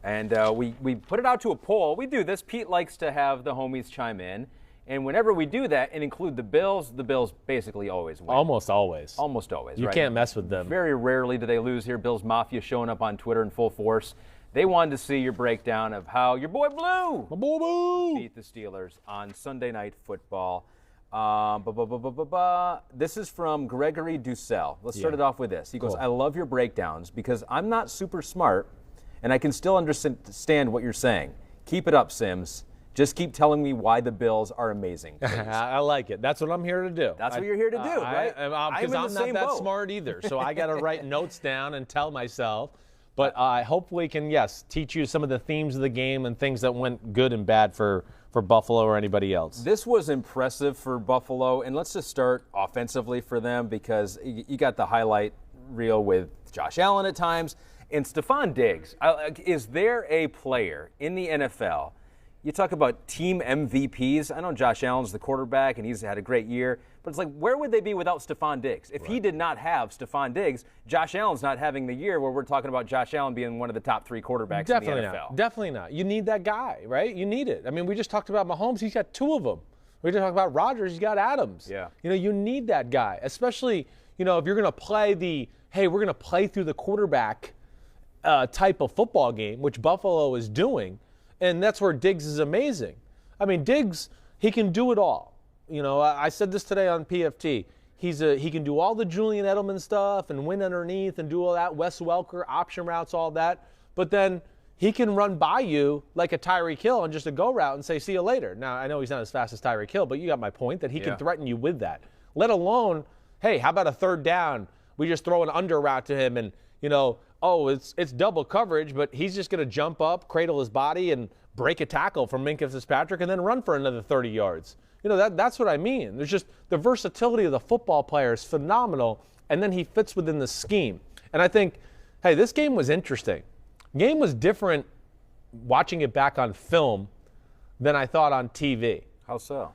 And we put it out to a poll. We do this. Pete likes to have the homies chime in. And whenever we do that and include the Bills basically always win. Almost always. Almost always, You right? can't mess with them. Very rarely do they lose here. Bills Mafia showing up on Twitter in full force. They wanted to see your breakdown of how your boy Blue beat the Steelers on Sunday Night Football. This is from Gregory Dussel. Let's start it off with this. He goes, I love your breakdowns because I'm not super smart and I can still understand what you're saying. Keep it up, Simms. Just keep telling me why the Bills are amazing. I like it. That's what I'm here to do. That's what you're here to do, right? Because I'm not that smart either. So I got to write notes down and tell myself. But I hopefully can, teach you some of the themes of the game and things that went good and bad for Buffalo or anybody else. This was impressive for Buffalo. And let's just start offensively for them because you got the highlight reel with Josh Allen at times. And Stephon Diggs, is there a player in the NFL? You talk about team MVPs. I know Josh Allen's the quarterback, and he's had a great year. But it's like, where would they be without Stephon Diggs? If he did not have Stephon Diggs, Josh Allen's not having the year where we're talking about Josh Allen being one of the top 3 quarterbacks in the NFL. Definitely not. You need that guy, right? You need it. I mean, we just talked about Mahomes. He's got 2 of them. We just talked about Rodgers. He's got Adams. Yeah. You need that guy, especially, if you're going to play we're going to play through the quarterback type of football game, which Buffalo is doing. And that's where Diggs is amazing. I mean, Diggs, he can do it all. I said this today on PFT. He can do all the Julian Edelman stuff and win underneath and do all that, Wes Welker, option routes, all that. But then he can run by you like a Tyreek Hill on just a go route and say, see you later. Now, I know he's not as fast as Tyreek Hill, but you got my point that he can threaten you with that. Let alone, hey, how about a 3rd down? We just throw an under route to him and, it's double coverage, but he's just going to jump up, cradle his body, and break a tackle from Minkah Fitzpatrick and then run for another 30 yards. That's what I mean. There's just the versatility of the football player is phenomenal, and then he fits within the scheme. And I think, hey, this game was interesting. Game was different watching it back on film than I thought on TV. How so?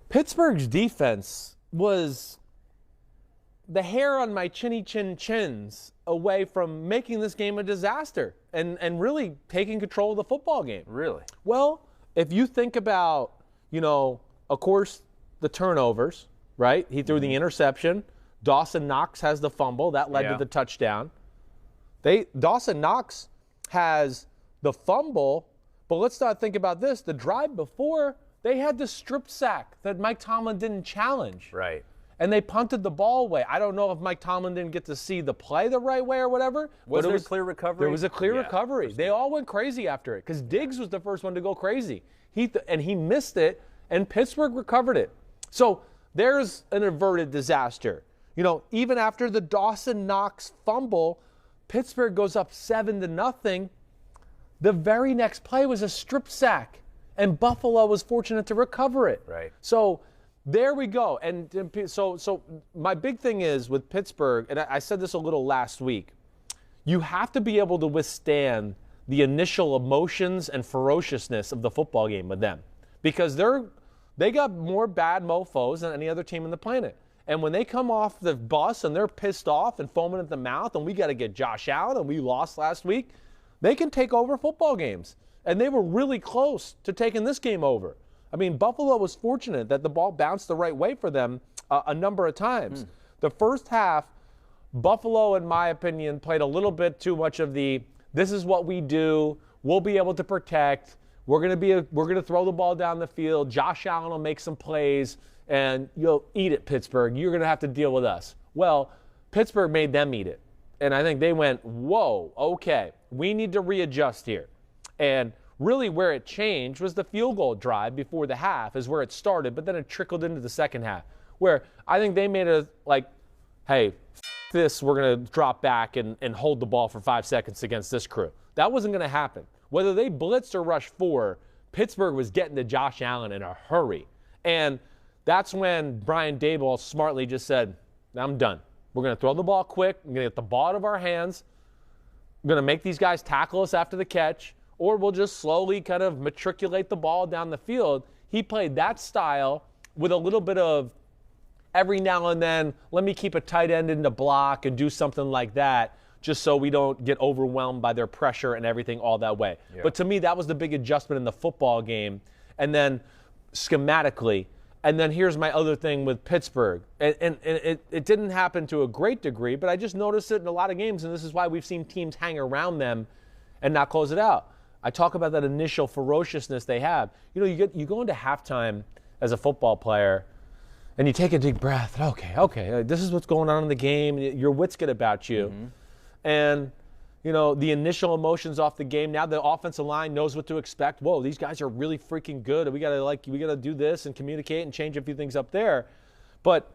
Pittsburgh's defense was the hair on my chins away from making this game a disaster and really taking control of the football game. Really? Well, if you think about, of course, the turnovers, right? He threw the interception. Dawson Knox has the fumble. That led to the touchdown. Dawson Knox has the fumble, but let's not think about this. The drive before, they had the strip sack that Mike Tomlin didn't challenge. Right. And they punted the ball away. I don't know if Mike Tomlin didn't get to see the play the right way or whatever. Was there a clear recovery? There was a clear recovery. They all went crazy after it because Diggs was the first one to go crazy. He missed it, and Pittsburgh recovered it. So there's an averted disaster. Even after the Dawson Knox fumble, Pittsburgh goes up 7-0. The very next play was a strip sack, and Buffalo was fortunate to recover it. Right. So there we go. And so my big thing is with Pittsburgh, and I said this a little last week, you have to be able to withstand the initial emotions and ferociousness of the football game with them because they got more bad mofos than any other team on the planet. And when they come off the bus and they're pissed off and foaming at the mouth and we got to get Josh Allen and we lost last week, they can take over football games. And they were really close to taking this game over. I mean, Buffalo was fortunate that the ball bounced the right way for them a number of times. The first half, Buffalo, in my opinion, played a little bit too much of this is what we do. We'll be able to protect. We're going to throw the ball down the field. Josh Allen will make some plays, and you'll eat it, Pittsburgh. You're going to have to deal with us. Well, Pittsburgh made them eat it. And I think they went, whoa, okay, we need to readjust here. And really where it changed was the field goal drive before the half is where it started, but then it trickled into the second half where I think they made it like, hey, this, we're going to drop back and hold the ball for 5 seconds against this crew. That wasn't going to happen. Whether they blitzed or rushed 4, Pittsburgh was getting to Josh Allen in a hurry. And that's when Brian Daboll smartly just said, I'm done. We're going to throw the ball quick. We're going to get the ball out of our hands. We're going to make these guys tackle us after the catch. Or we'll just slowly kind of matriculate the ball down the field. He played that style with a little bit of every now and then, let me keep a tight end in the block and do something like that just so we don't get overwhelmed by their pressure and everything all that way. Yeah. But to me, that was the big adjustment in the football game. And then schematically, and then here's my other thing with Pittsburgh. And it didn't happen to a great degree, but I just noticed it in a lot of games, and this is why we've seen teams hang around them and not close it out. I talk about that initial ferociousness they have. You know, you go into halftime as a football player, and you take a deep breath. Okay, this is what's going on in the game. Your wits get about you. Mm-hmm. And, you know, the initial emotions off the game, now the offensive line knows what to expect. Whoa, these guys are really freaking good. We gotta do this and communicate and change a few things up there. But,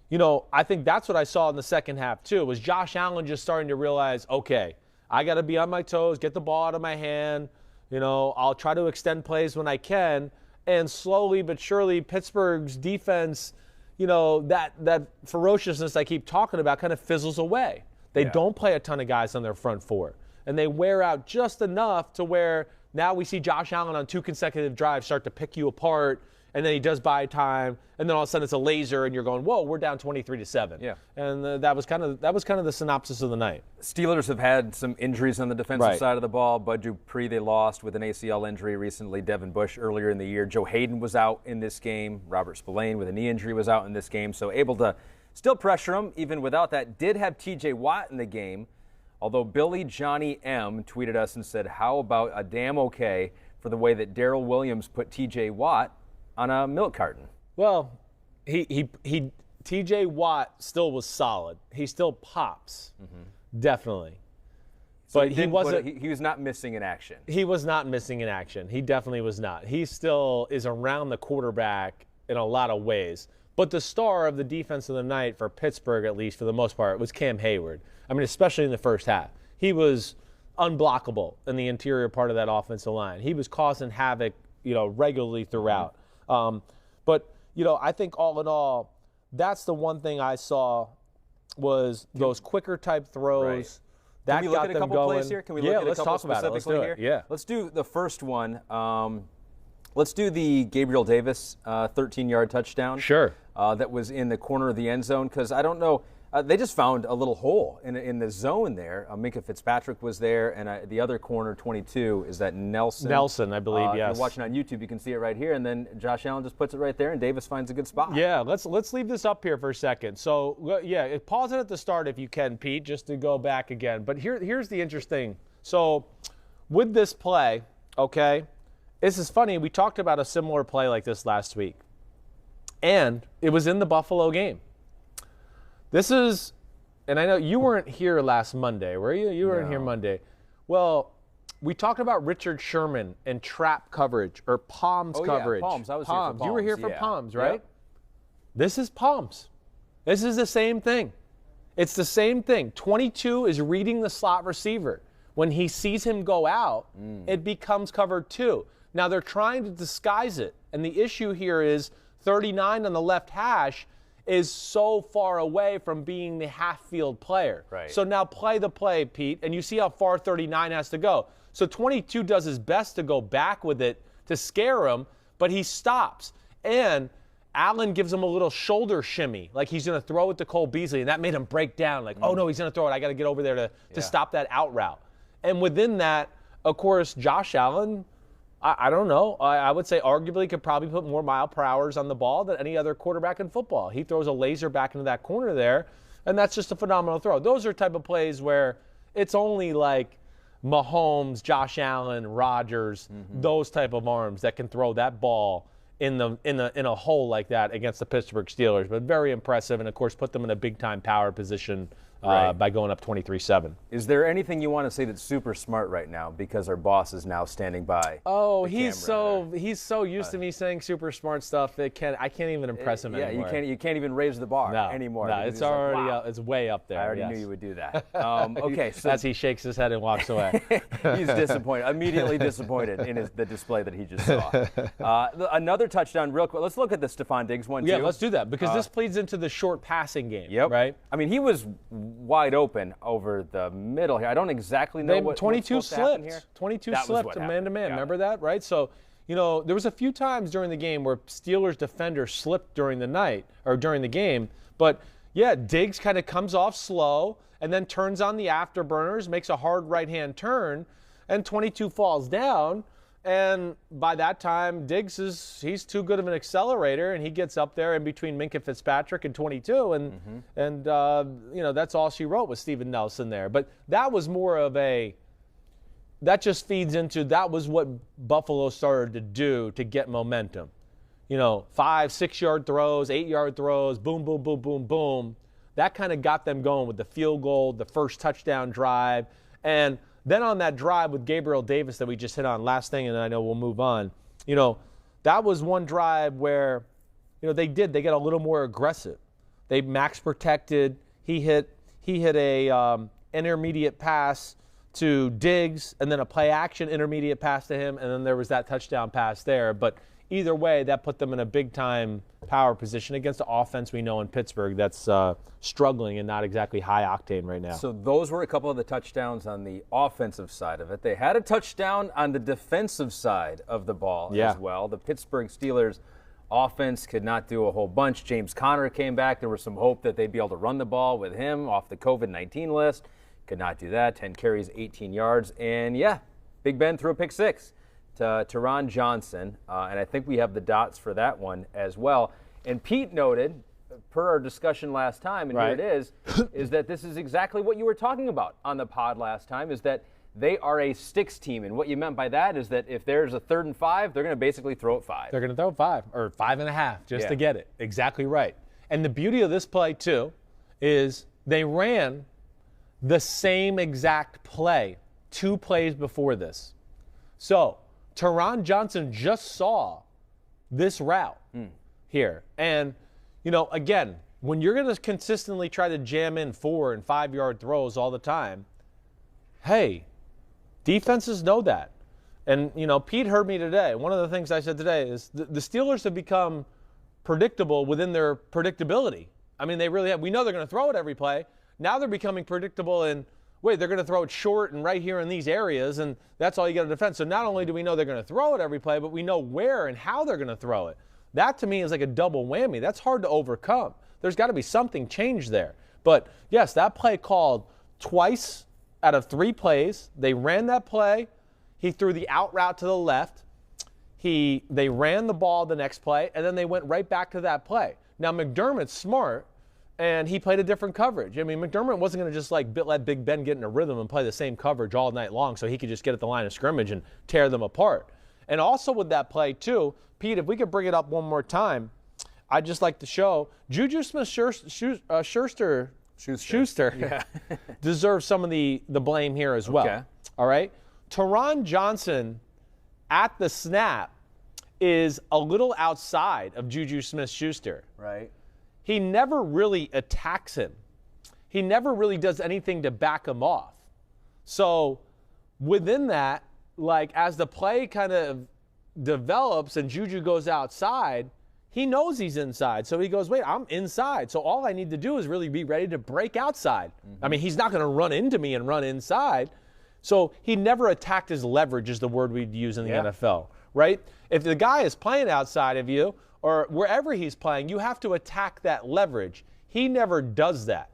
you know, I think that's what I saw in the second half too, was Josh Allen just starting to realize, okay, I got to be on my toes, get the ball out of my hand. You know, I'll try to extend plays when I can. And slowly but surely, Pittsburgh's defense, you know, that ferociousness I keep talking about kind of fizzles away. They don't play a ton of guys on their front four. And they wear out just enough to where now we see Josh Allen on 2 consecutive drives start to pick you apart. And then he does buy time, and then all of a sudden it's a laser, and you're going, "Whoa, we're down 23-7." Yeah, and that was kind of the synopsis of the night. Steelers have had some injuries on the defensive side of the ball. Bud Dupree they lost with an ACL injury recently. Devin Bush earlier in the year. Joe Hayden was out in this game. Robert Spillane with a knee injury was out in this game. So able to still pressure him even without that. Did have T.J. Watt in the game, although Billy Johnny M tweeted us and said, "How about a damn okay for the way that Darrell Williams put T.J. Watt on a milk carton?" Well, T.J. Watt still was solid. He still pops, definitely. So but he wasn't. He was not missing in action. He was not missing in action. He definitely was not. He still is around the quarterback in a lot of ways. But the star of the defense of the night for Pittsburgh, at least for the most part, was Cam Hayward. I mean, especially in the first half. He was unblockable in the interior part of that offensive line. He was causing havoc, you know, regularly throughout. But, you know, I think all in all, that's the one thing I saw was those quicker type throws. Right. That Can we look got at a them couple going. plays here? Can we look at a couple talk about it. Let's do here? it. Yeah. Let's do the first one. Let's do the Gabriel Davis 13-yard touchdown. Sure. That was in the corner of the end zone, because I don't know. They just found a little hole in the zone there. Minka Fitzpatrick was there, and the other corner, 22, is that Nelson. Nelson, I believe, yes. If you're watching on YouTube, you can see it right here, and then Josh Allen just puts it right there, and Davis finds a good spot. Yeah, let's leave this up here for a second. So, yeah, pause it at the start if you can, Pete, just to go back again. But here's the interesting. So, with this play, okay, this is funny. We talked about a similar play like this last week, and it was in the Buffalo game. This is, and I know you weren't here last Monday, were you? You weren't here Monday. Well, we talked about Richard Sherman and trap coverage or Palms coverage. Yeah, Palms. I was here for Palms. You were here for Palms, right? Yep. This is Palms. This is the same thing. It's the same thing. 22 is reading the slot receiver. When he sees him go out, it becomes cover 2. Now they're trying to disguise it, and the issue here is 39 on the left hash is so far away from being the half-field player. Right. So now play the play, Pete, and you see how far 39 has to go. So 22 does his best to go back with it to scare him, but he stops. And Allen gives him a little shoulder shimmy, like he's going to throw it to Cole Beasley, and that made him break down, like, oh, no, he's going to throw it. I got to get over there to stop that out route. And within that, of course, Josh Allen, I don't know. I would say arguably could probably put more mile per hours on the ball than any other quarterback in football. He throws a laser back into that corner there, and that's just a phenomenal throw. Those are type of plays where it's only like Mahomes, Josh Allen, Rodgers, those type of arms that can throw that ball in a hole like that against the Pittsburgh Steelers. But very impressive, and of course put them in a big time power position by going up 23-7. Is there anything you want to say that's super smart right now because our boss is now standing by? Oh, he's so used to me saying super smart stuff that I can't even impress him anymore. Yeah, you can't even raise the bar anymore. No, it's already like, wow. It's way up there. I already knew you would do that. Okay, so as he shakes his head and walks away. He's disappointed, immediately disappointed in the display that he just saw. Another touchdown, real quick. Let's look at the Stephon Diggs one too. Yeah, let's do that because this bleeds into the short passing game. Yep. Right. I mean, he was wide open over the middle here. I don't exactly know what 22 slipped. Here. 22 slipped man-to-man. Remember that, right? So, you know, there was a few times during the game where Steelers defenders slipped during the night or during the game, but Yeah, Diggs kind of comes off slow and then turns on the afterburners, makes a hard right-hand turn, and 22 falls down. And by that time, Diggs he's too good of an accelerator, and he gets up there in between Minkah Fitzpatrick and 22, and that's all she wrote with Steven Nelson there. But that was more of that just feeds into that was what Buffalo started to do to get momentum. 5, 6 yard throws, 8 yard throws, boom, boom, boom, boom, boom. That kind of got them going with the field goal, the first touchdown drive, and then on that drive with Gabriel Davis that we just hit on, last thing, and I know we'll move on, that was one drive where, they get a little more aggressive. They max protected. He hit a intermediate pass to Diggs, and then a play action intermediate pass to him, and then there was that touchdown pass there. But either way, that put them in a big-time power position against the offense we know in Pittsburgh that's struggling and not exactly high octane right now. So those were a couple of the touchdowns on the offensive side of it. They had a touchdown on the defensive side of the ball as well. The Pittsburgh Steelers offense could not do a whole bunch. James Conner came back. There was some hope that they'd be able to run the ball with him off the COVID-19 list. Could not do that. 10 carries, 18 yards. And, Big Ben threw a pick six to Teron Johnson, and I think we have the dots for that one as well. And Pete noted, per our discussion last time, and here it is that this is exactly what you were talking about on the pod last time, is that they are a sticks team. And what you meant by that is that if there's a 3rd and 5, they're going to basically throw it 5. They're going to throw 5 or 5.5 just to get it. Exactly right. And the beauty of this play, too, is they ran the same exact play 2 plays before this. So Teron Johnson just saw this route here. And, again, when you're going to consistently try to jam in 4 and 5 yard throws all the time, hey, defenses know that. And, Pete heard me today. One of the things I said today is the Steelers have become predictable within their predictability. I mean, they really have. We know they're going to throw it every play. Now they're becoming predictable in, they're going to throw it short and right here in these areas, and that's all you got to defend. So not only do we know they're going to throw it every play, but we know where and how they're going to throw it. That, to me, is like a double whammy. That's hard to overcome. There's got to be something changed there. But, yes, that play called twice out of 3 plays. They ran that play. He threw the out route to the left. They ran the ball the next play, and then they went right back to that play. Now, McDermott's smart, and he played a different coverage. I mean, McDermott wasn't going to just let Big Ben get in a rhythm and play the same coverage all night long so he could just get at the line of scrimmage and tear them apart. And also with that play, too, Pete, if we could bring it up one more time, I'd just like to show Juju Smith-Schuster deserves some of the blame here as well. Okay. All right? Teron Johnson at the snap is a little outside of Juju Smith-Schuster. Right. He never really attacks him. He never really does anything to back him off. So within that, as the play kind of develops and Juju goes outside, he knows he's inside. So he goes, wait, I'm inside. So all I need to do is really be ready to break outside. I mean, he's not going to run into me and run inside. So he never attacked his leverage is the word we'd use in the NFL, right? If the guy is playing outside of you, or wherever he's playing, you have to attack that leverage. He never does that.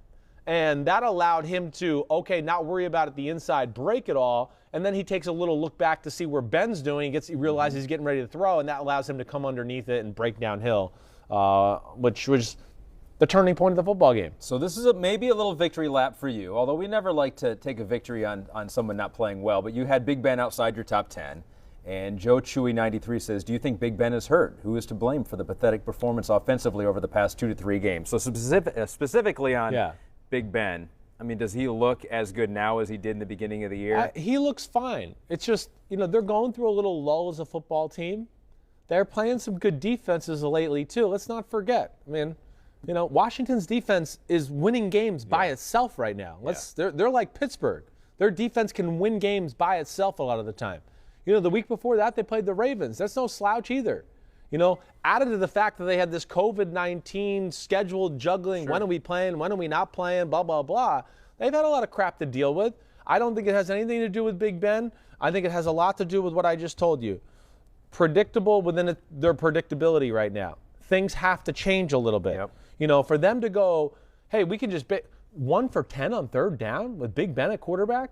And that allowed him to, not worry about it the inside, break it all, and then he takes a little look back to see where Ben's doing. He realizes he's getting ready to throw, and that allows him to come underneath it and break downhill, which was the turning point of the football game. So this is maybe a little victory lap for you, although we never like to take a victory on someone not playing well, but you had Big Ben outside your top 10. And Joe Chewy 93 says, do you think Big Ben is hurt? Who is to blame for the pathetic performance offensively over the past 2 to 3 games? So specifically on Big Ben, I mean, does he look as good now as he did in the beginning of the year? He looks fine. It's just, they're going through a little lull as a football team. They're playing some good defenses lately, too. Let's not forget. I mean, Washington's defense is winning games by itself right now. They're like Pittsburgh. Their defense can win games by itself a lot of the time. The week before that, they played the Ravens. That's no slouch either. Added to the fact that they had this COVID-19 scheduled juggling, when are we playing, when are we not playing, blah, blah, blah. They've had a lot of crap to deal with. I don't think it has anything to do with Big Ben. I think it has a lot to do with what I just told you. Predictable within their predictability right now. Things have to change a little bit. For them to go hey, we can just 1 for 10 on third down with Big Ben at quarterback,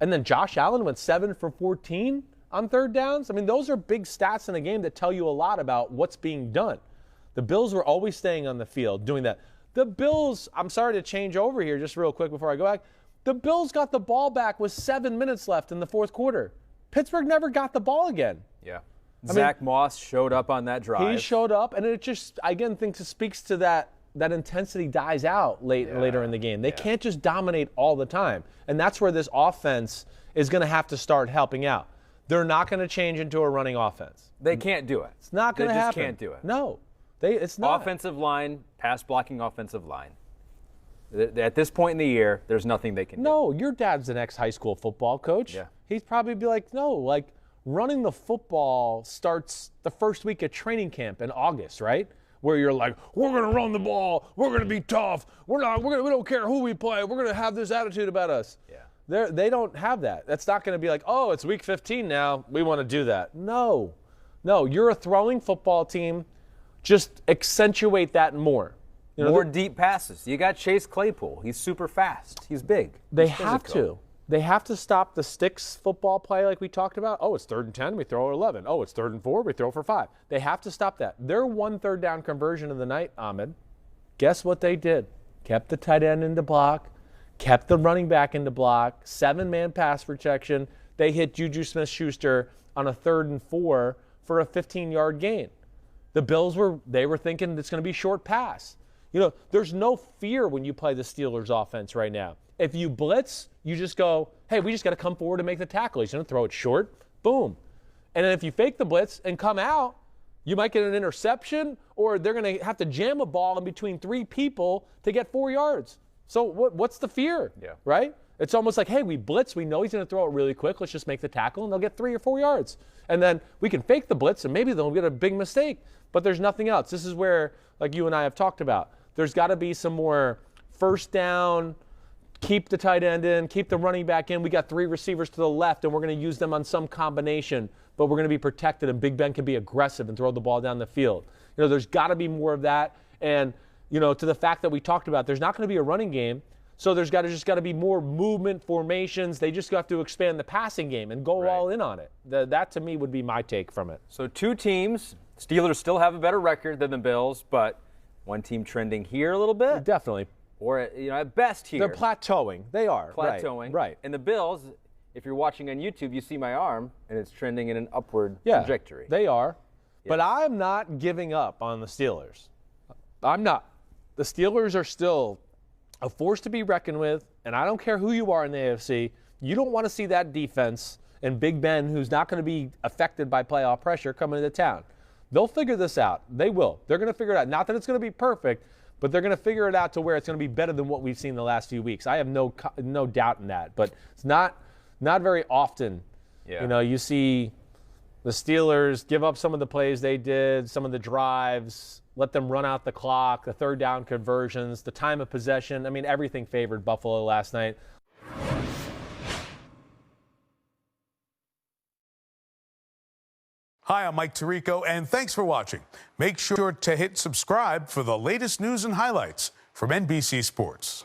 and then Josh Allen went 7 for 14 on third downs. I mean, those are big stats in a game that tell you a lot about what's being done. The Bills were always staying on the field doing that. The Bills, I'm sorry to change over here just real quick before I go back. The Bills got the ball back with 7 minutes left in the fourth quarter. Pittsburgh never got the ball again. Yeah. Zach Moss showed up on that drive. He showed up, and it just, again, thinks it speaks to that intensity dies out later in the game. They can't just dominate all the time. And that's where this offense is going to have to start helping out. They're not going to change into a running offense. They can't do it. It's not going to happen. They just can't do it. No. It's not. Offensive line, pass blocking offensive line. At this point in the year, there's nothing they can do. No, your dad's an ex-high school football coach. Yeah. He'd probably be like, no, like running the football starts the first week of training camp in August, right? Where you're like, we're going to run the ball, we're going to be tough, we don't care who we play, we're going to have this attitude about us. Yeah. They don't have that. That's not going to be like, oh, it's week 15 now, we want to do that. No, you're a throwing football team. Just accentuate that more. More deep passes. You got Chase Claypool. He's super fast. He's big. They have to. They have to stop the sticks football play like we talked about. Oh, it's 3rd and 10, we throw 11. Oh, it's 3rd and 4, we throw for 5. They have to stop that. Their 1 third down conversion of the night, Ahmed, guess what they did? Kept the tight end in the block, kept the running back in the block, 7-man pass protection. They hit Juju Smith-Schuster on a 3rd and 4 for a 15-yard gain. The Bills were thinking it's going to be short pass. There's no fear when you play the Steelers offense right now. If you blitz, you just go, hey, we just got to come forward and make the tackle. He's going to throw it short. Boom. And then if you fake the blitz and come out, you might get an interception, or they're going to have to jam a ball in between 3 people to get 4 yards. So what's the fear? Yeah. Right? It's almost like, hey, we blitz. We know he's going to throw it really quick. Let's just make the tackle, and they'll get 3 or 4 yards. And then we can fake the blitz, and maybe they'll get a big mistake. But there's nothing else. This is where, like you and I have talked about, there's got to be some more first down, keep the tight end in, keep the running back in. We got 3 receivers to the left, and we're going to use them on some combination, but we're going to be protected, and Big Ben can be aggressive and throw the ball down the field. There's got to be more of that. And, to the fact that we talked about, there's not going to be a running game. So there's just got to be more movement formations. They just have to expand the passing game and go all in on it. That to me would be my take from it. So 2 teams. Steelers still have a better record than the Bills, but one team trending here a little bit. Definitely. Or at best here. They're plateauing. They are. Plateauing. Right. And the Bills, if you're watching on YouTube, you see my arm, and it's trending in an upward trajectory. They are. Yeah. But I'm not giving up on the Steelers. I'm not. The Steelers are still a force to be reckoned with, and I don't care who you are in the AFC. You don't want to see that defense and Big Ben, who's not going to be affected by playoff pressure, coming into town. They'll figure this out. They will. They're going to figure it out. Not that it's going to be perfect, but they're going to figure it out to where it's going to be better than what we've seen the last few weeks. I have no doubt in that. But it's not very often. Yeah. You see the Steelers give up some of the plays they did, some of the drives, let them run out the clock, the third down conversions, the time of possession. I mean, everything favored Buffalo last night. Hi, I'm Mike Tirico, and thanks for watching. Make sure to hit subscribe for the latest news and highlights from NBC Sports.